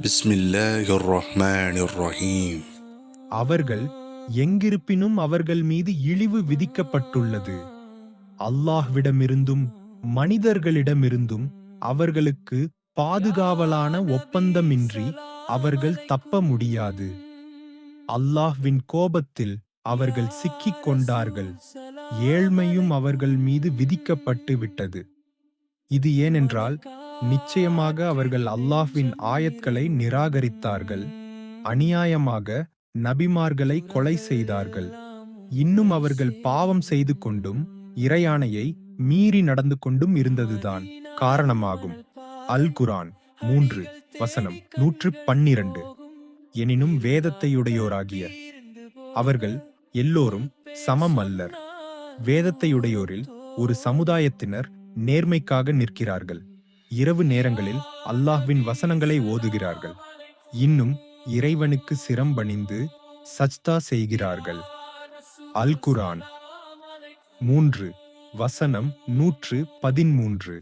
பிஸ்மில்லாஹிர் ரஹ்மானிர் ரஹீம். அவர்கள் எங்கிருப்பினும் அவர்கள் மீது இழிவு விதிக்கப்பட்டுள்ளது. அல்லாஹ்விடமிருந்தும் மனிதர்களிடமிருந்தும் அவர்களுக்கு பாதுகாவலான ஒப்பந்தமின்றி அவர்கள் தப்ப முடியாது. அல்லாஹ்வின் கோபத்தில் அவர்கள் சிக்கிக் கொண்டார்கள். ஏழ்மையும் அவர்கள் மீது விதிக்கப்பட்டு விட்டது. இது ஏனென்றால் நிச்சயமாக அவர்கள் அல்லாஹ்வின் ஆயத்களை நிராகரித்தார்கள். அநியாயமாக நபிமார்களை கொலை செய்தார்கள். இன்னும் அவர்கள் பாவம் செய்து கொண்டும் இறையாணையை மீறி நடந்து கொண்டும் இருந்ததுதான் காரணமாகும். அல் குர்ஆன் 3 வசனம் 112. எனினும் வேதத்தையுடையோராகிய அவர்கள் எல்லோரும் சமம் அல்லர். வேதத்தையுடையோரில் ஒரு சமுதாயத்தினர் நேர்மைக்காக நிற்கிறார்கள். இரவு நேரங்களில் அல்லாஹ்வின் வசனங்களை ஓதுகிறார்கள். இன்னும் இறைவனுக்கு சிரம்பணிந்து சஜ்தா செய்கிறார்கள். அல் குர்ஆன் 3 வசனம் 113.